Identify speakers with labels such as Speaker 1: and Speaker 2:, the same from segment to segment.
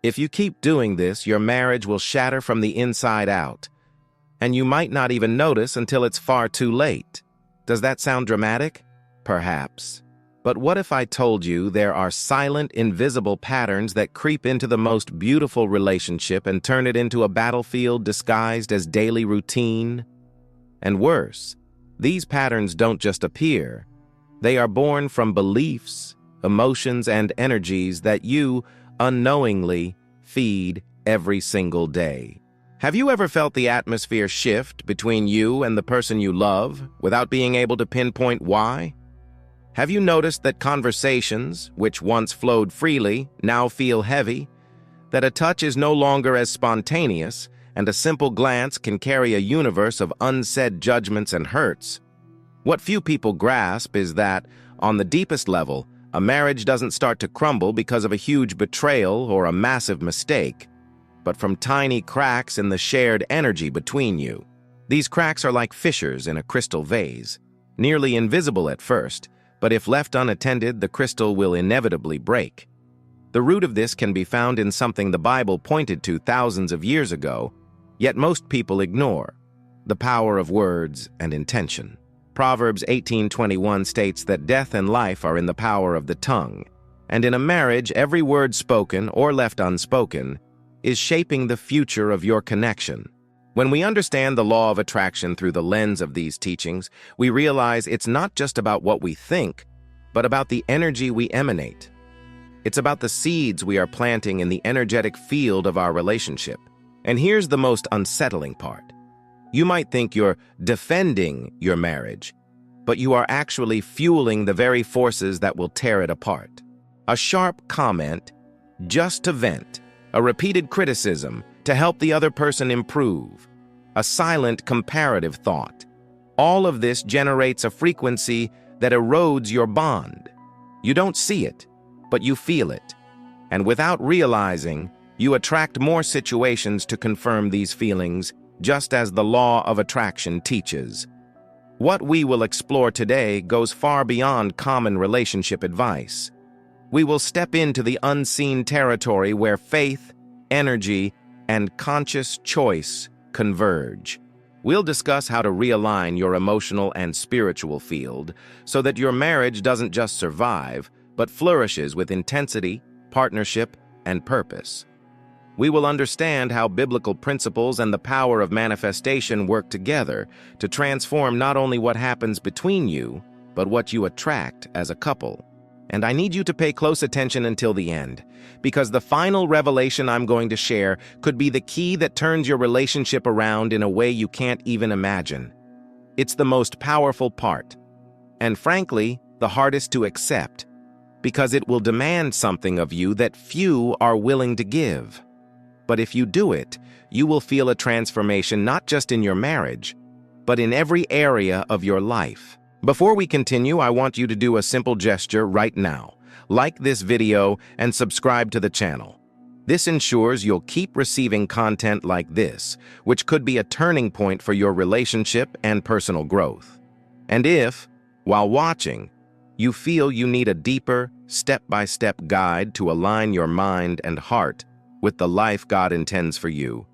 Speaker 1: If you keep doing this, your marriage will shatter from the inside out, and you might not even notice until it's far too late. Does that sound dramatic? Perhaps. But what if I told you there are silent, invisible patterns that creep into the most beautiful relationship and turn it into a battlefield disguised as daily routine? And worse, these patterns don't just appear. They are born from beliefs, emotions, and energies that you, unknowingly, feed every single day. Have you ever felt the atmosphere shift between you and the person you love without being able to pinpoint why? Have you noticed that conversations, which once flowed freely, now feel heavy? That a touch is no longer as spontaneous, and a simple glance can carry a universe of unsaid judgments and hurts? What few people grasp is that, on the deepest level, a marriage doesn't start to crumble because of a huge betrayal or a massive mistake, but from tiny cracks in the shared energy between you. These cracks are like fissures in a crystal vase, nearly invisible at first, but if left unattended, the crystal will inevitably break. The root of this can be found in something the Bible pointed to thousands of years ago, yet most people ignore: the power of words and intention. Proverbs 18:21 states that death and life are in the power of the tongue, and in a marriage, every word spoken or left unspoken is shaping the future of your connection. When we understand the law of attraction through the lens of these teachings, we realize it's not just about what we think, but about the energy we emanate. It's about the seeds we are planting in the energetic field of our relationship. And here's the most unsettling part. You might think you're defending your marriage, but you are actually fueling the very forces that will tear it apart. A sharp comment, just to vent; a repeated criticism, to help the other person improve; a silent comparative thought. All of this generates a frequency that erodes your bond. You don't see it, but you feel it. And without realizing, you attract more situations to confirm these feelings, just as the law of attraction teaches. What we will explore today goes far beyond common relationship advice. We will step into the unseen territory where faith, energy, and conscious choice converge. We'll discuss how to realign your emotional and spiritual field so that your marriage doesn't just survive, but flourishes with intensity, partnership, and purpose. We will understand how biblical principles and the power of manifestation work together to transform not only what happens between you, but what you attract as a couple. And I need you to pay close attention until the end, because the final revelation I'm going to share could be the key that turns your relationship around in a way you can't even imagine. It's the most powerful part, and frankly, the hardest to accept, because it will demand something of you that few are willing to give. But if you do it, you will feel a transformation not just in your marriage, but in every area of your life. Before we continue, I want you to do a simple gesture right now. Like this video and subscribe to the channel. This ensures you'll keep receiving content like this, which could be a turning point for your relationship and personal growth. And if, while watching, you feel you need a deeper, step-by-step guide to align your mind and heart with the life God intends for you,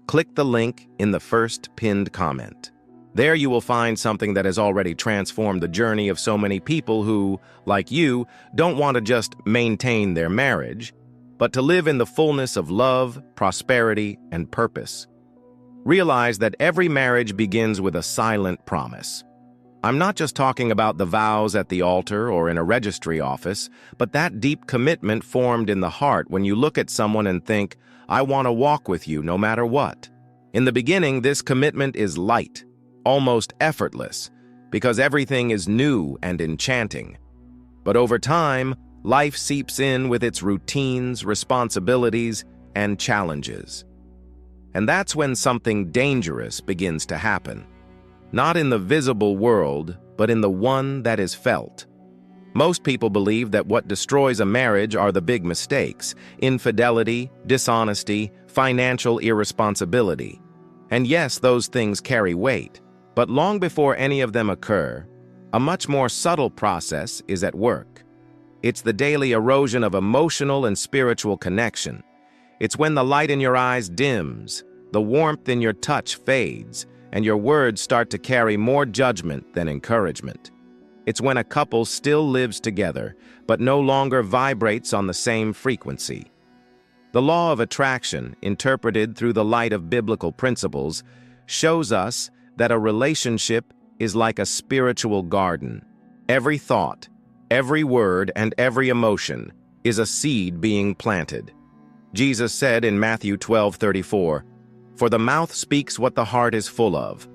Speaker 1: click the link in the first pinned comment. There you will find something that has already transformed the journey of so many people who, like you, don't want to just maintain their marriage, but to live in the fullness of love, prosperity, and purpose. Realize that every marriage begins with a silent promise. I'm not just talking about the vows at the altar or in a registry office, but that deep commitment formed in the heart when you look at someone and think, "I want to walk with you no matter what." In the beginning, this commitment is light, almost effortless, because everything is new and enchanting. But over time, life seeps in with its routines, responsibilities, and challenges. And that's when something dangerous begins to happen. Not in the visible world, but in the one that is felt. Most people believe that what destroys a marriage are the big mistakes: infidelity, dishonesty, financial irresponsibility. And yes, those things carry weight. But long before any of them occur, a much more subtle process is at work. It's the daily erosion of emotional and spiritual connection. It's when the light in your eyes dims, the warmth in your touch fades, and your words start to carry more judgment than encouragement. It's when a couple still lives together, but no longer vibrates on the same frequency. The law of attraction, interpreted through the light of biblical principles, shows us that a relationship is like a spiritual garden. Every thought, every word, and every emotion is a seed being planted. Jesus said in Matthew 12:34, "For the mouth speaks what the heart is full of.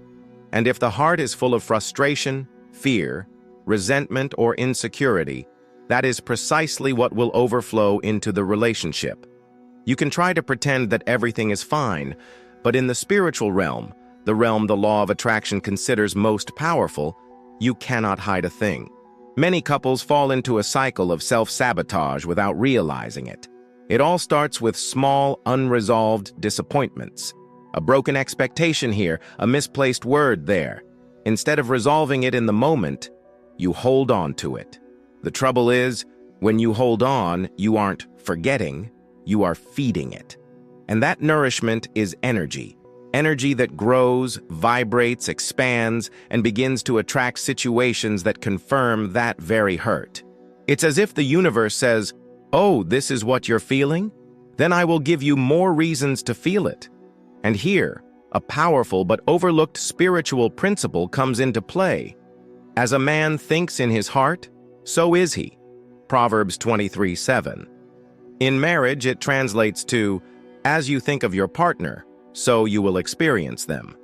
Speaker 1: And if the heart is full of frustration, fear, resentment, or insecurity, that is precisely what will overflow into the relationship." You can try to pretend that everything is fine, but in the spiritual realm, the realm the law of attraction considers most powerful, you cannot hide a thing. Many couples fall into a cycle of self-sabotage without realizing it. It all starts with small, unresolved disappointments. A broken expectation here, a misplaced word there. Instead of resolving it in the moment, you hold on to it. The trouble is, when you hold on, you aren't forgetting, you are feeding it. And that nourishment is energy. Energy that grows, vibrates, expands, and begins to attract situations that confirm that very hurt. It's as if the universe says, "Oh, this is what you're feeling? Then I will give you more reasons to feel it." And here, a powerful but overlooked spiritual principle comes into play. As a man thinks in his heart, so is he. Proverbs 23:7. In marriage, it translates to, as you think of your partner, so you will experience them.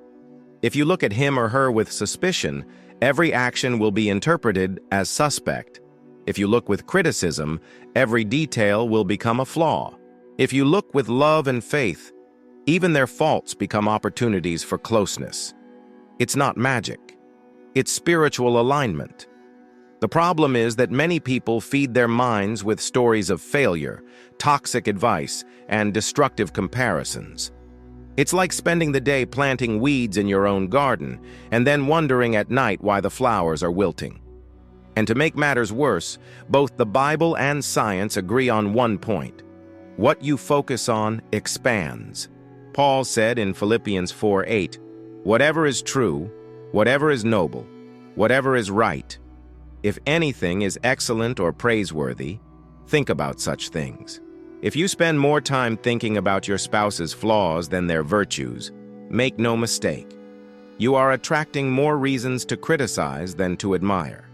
Speaker 1: If you look at him or her with suspicion, every action will be interpreted as suspect. If you look with criticism, every detail will become a flaw. If you look with love and faith, even their faults become opportunities for closeness. It's not magic. It's spiritual alignment. The problem is that many people feed their minds with stories of failure, toxic advice, and destructive comparisons. It's like spending the day planting weeds in your own garden and then wondering at night why the flowers are wilting. And to make matters worse, both the Bible and science agree on one point. What you focus on expands. Paul said in Philippians 4:8, "Whatever is true, whatever is noble, whatever is right, if anything is excellent or praiseworthy, think about such things." If you spend more time thinking about your spouse's flaws than their virtues, make no mistake, you are attracting more reasons to criticize than to admire.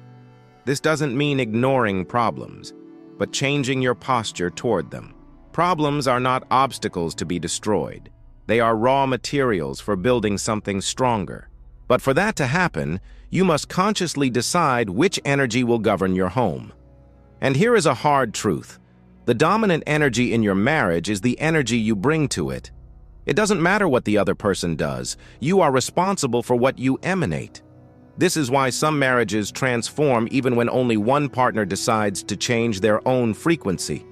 Speaker 1: This doesn't mean ignoring problems, but changing your posture toward them. Problems are not obstacles to be destroyed. They are raw materials for building something stronger. But for that to happen, you must consciously decide which energy will govern your home. And here is a hard truth. The dominant energy in your marriage is the energy you bring to it. It doesn't matter what the other person does. You are responsible for what you emanate. This is why some marriages transform even when only one partner decides to change their own frequency.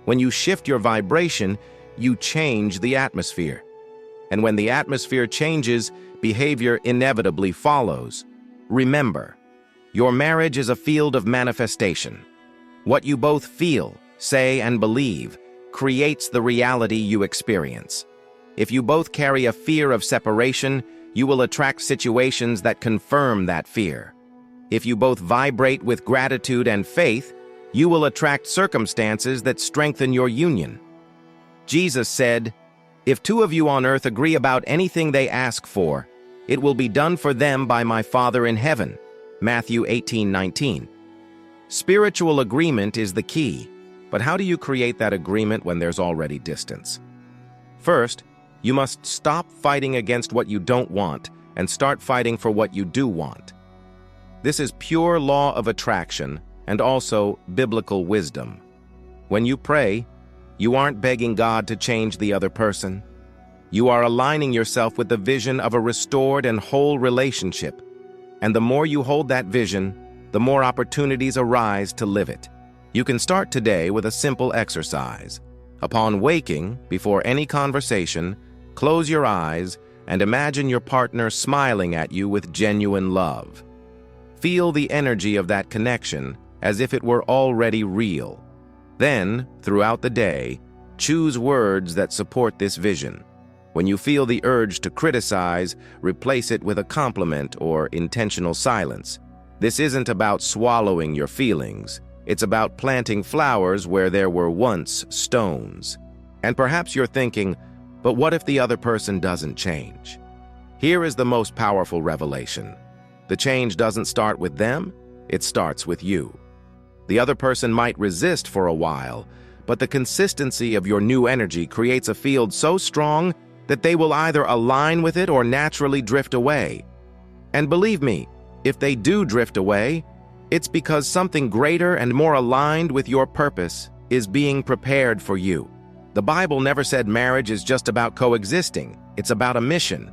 Speaker 1: When you shift your vibration, you change the atmosphere. And when the atmosphere changes, behavior inevitably follows. Remember, your marriage is a field of manifestation. What you both feel, say, and believe creates the reality you experience. If you both carry a fear of separation, you will attract situations that confirm that fear. If you both vibrate with gratitude and faith, you will attract circumstances that strengthen your union. Jesus said, "If two of you on earth agree about anything they ask for, it will be done for them by my Father in heaven." Matthew 18:19. Spiritual agreement is the key, but how do you create that agreement when there's already distance? First, you must stop fighting against what you don't want and start fighting for what you do want. This is pure law of attraction and also biblical wisdom. When you pray, you aren't begging God to change the other person. You are aligning yourself with the vision of a restored and whole relationship. And the more you hold that vision, the more opportunities arise to live it. You can start today with a simple exercise. Upon waking, before any conversation, close your eyes and imagine your partner smiling at you with genuine love. Feel the energy of that connection as if it were already real. Then, throughout the day, Choose words that support this vision. When you feel the urge to criticize, replace it with a compliment or intentional silence. This isn't about swallowing your feelings. It's about planting flowers where there were once stones. And perhaps you're thinking, but what if the other person doesn't change? Here is the most powerful revelation. The change doesn't start with them, it starts with you. The other person might resist for a while, but the consistency of your new energy creates a field so strong that they will either align with it or naturally drift away. And believe me, if they do drift away, it's because something greater and more aligned with your purpose is being prepared for you. The Bible never said marriage is just about coexisting. It's about a mission.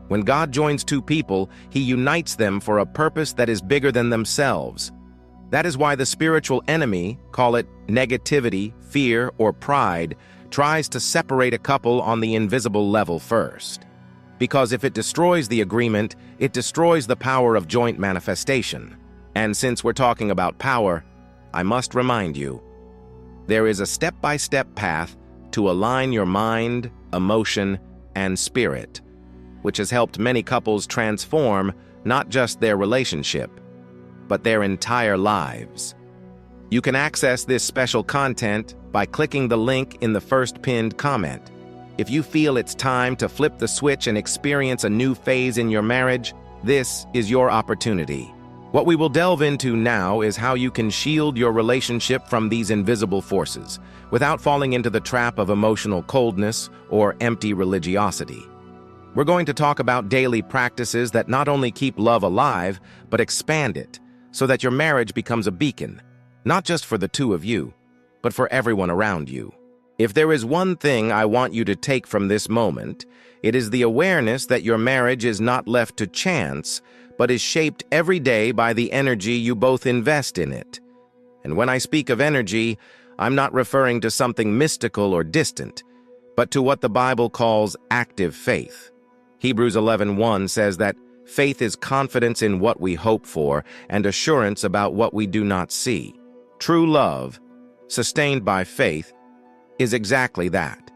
Speaker 1: When God joins two people, He unites them for a purpose that is bigger than themselves. That is why the spiritual enemy, call it negativity, fear, or pride, tries to separate a couple on the invisible level first. Because if it destroys the agreement, it destroys the power of joint manifestation. And since we're talking about power, I must remind you, there is a step-by-step path to align your mind, emotion, and spirit, which has helped many couples transform not just their relationship, but their entire lives. You can access this special content by clicking the link in the first pinned comment. If you feel it's time to flip the switch and experience a new phase in your marriage, this is your opportunity. What we will delve into now is how you can shield your relationship from these invisible forces without falling into the trap of emotional coldness or empty religiosity. We're going to talk about daily practices that not only keep love alive, but expand it so that your marriage becomes a beacon, not just for the two of you, but for everyone around you. If there is one thing I want you to take from this moment, it is the awareness that your marriage is not left to chance, but is shaped every day by the energy you both invest in it. And when I speak of energy, I'm not referring to something mystical or distant, but to what the Bible calls active faith. Hebrews 11:1 says that faith is confidence in what we hope for and assurance about what we do not see. True love, sustained by faith, is exactly that.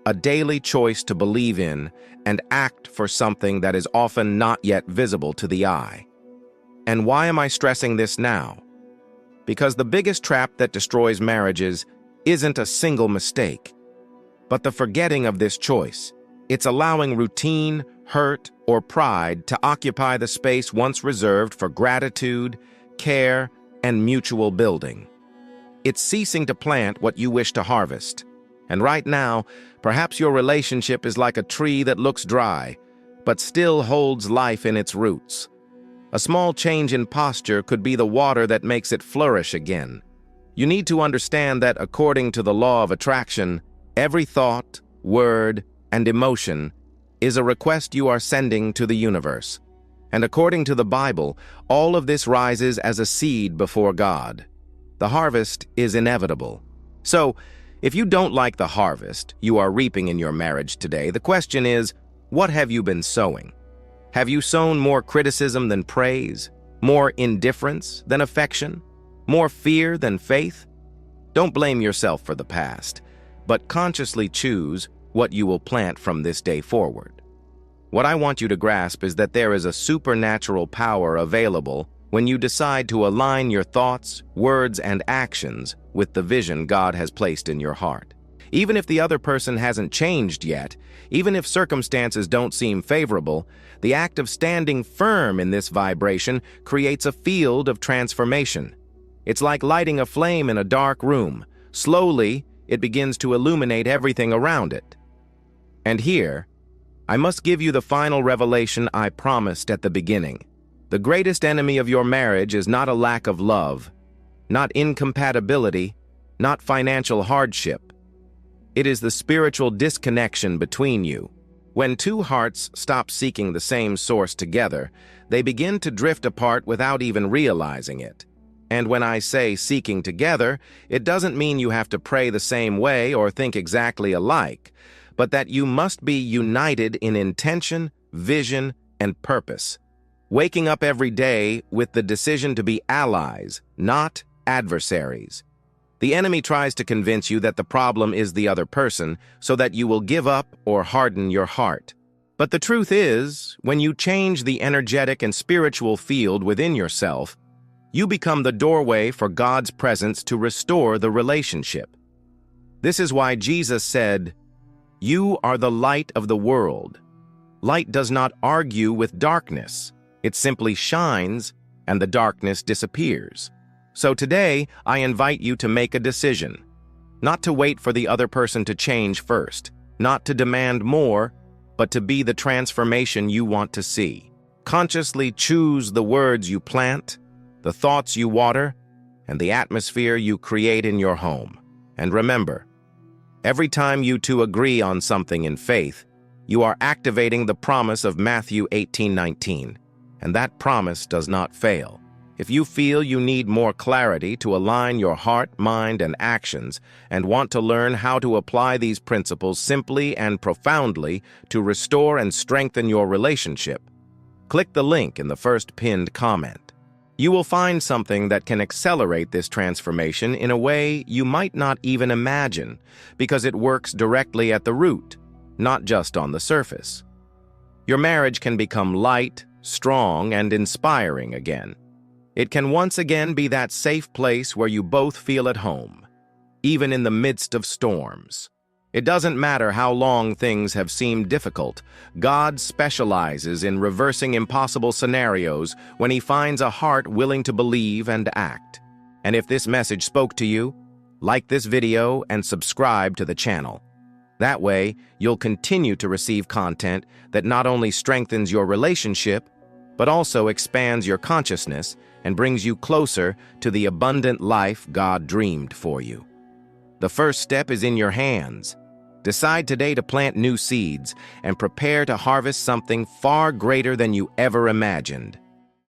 Speaker 1: A daily choice to believe in and act for something that is often not yet visible to the eye. And why am I stressing this now? Because the biggest trap that destroys marriages isn't a single mistake, but the forgetting of this choice. It's allowing routine, hurt, or pride to occupy the space once reserved for gratitude, care, and mutual building. It's ceasing to plant what you wish to harvest. And right now, perhaps your relationship is like a tree that looks dry, but still holds life in its roots. A small change in posture could be the water that makes it flourish again. You need to understand that according to the law of attraction, every thought, word, and emotion is a request you are sending to the universe. And according to the Bible, all of this rises as a seed before God. The harvest is inevitable. So, if you don't like the harvest you are reaping in your marriage today, the question is, what have you been sowing? Have you sown more criticism than praise? More indifference than affection? More fear than faith? Don't blame yourself for the past, but consciously choose what you will plant from this day forward. What I want you to grasp is that there is a supernatural power available when you decide to align your thoughts, words, and actions with the vision God has placed in your heart. Even if the other person hasn't changed yet, even if circumstances don't seem favorable, the act of standing firm in this vibration creates a field of transformation. It's like lighting a flame in a dark room. Slowly, it begins to illuminate everything around it. And here, I must give you the final revelation I promised at the beginning. The greatest enemy of your marriage is not a lack of love, not incompatibility, not financial hardship. It is the spiritual disconnection between you. When two hearts stop seeking the same source together, they begin to drift apart without even realizing it. And when I say seeking together, it doesn't mean you have to pray the same way or think exactly alike, but that you must be united in intention, vision, and purpose. Waking up every day with the decision to be allies, not adversaries. The enemy tries to convince you that the problem is the other person so that you will give up or harden your heart. But the truth is, when you change the energetic and spiritual field within yourself, you become the doorway for God's presence to restore the relationship. This is why Jesus said, "You are the light of the world." Light does not argue with darkness. It simply shines, and the darkness disappears. So today, I invite you to make a decision. Not to wait for the other person to change first, not to demand more, but to be the transformation you want to see. Consciously choose the words you plant, the thoughts you water, and the atmosphere you create in your home. And remember, every time you two agree on something in faith, you are activating the promise of Matthew 18:19, and that promise does not fail. If you feel you need more clarity to align your heart, mind, and actions, and want to learn how to apply these principles simply and profoundly to restore and strengthen your relationship, click the link in the first pinned comment. You will find something that can accelerate this transformation in a way you might not even imagine, because it works directly at the root, not just on the surface. Your marriage can become light, strong, and inspiring again. It can once again be that safe place where you both feel at home, even in the midst of storms. It doesn't matter how long things have seemed difficult. God specializes in reversing impossible scenarios when He finds a heart willing to believe and act. And if this message spoke to you, like this video and subscribe to the channel. That way, you'll continue to receive content that not only strengthens your relationship, but also expands your consciousness and brings you closer to the abundant life God dreamed for you. The first step is in your hands. Decide today to plant new seeds and prepare to harvest something far greater than you ever imagined.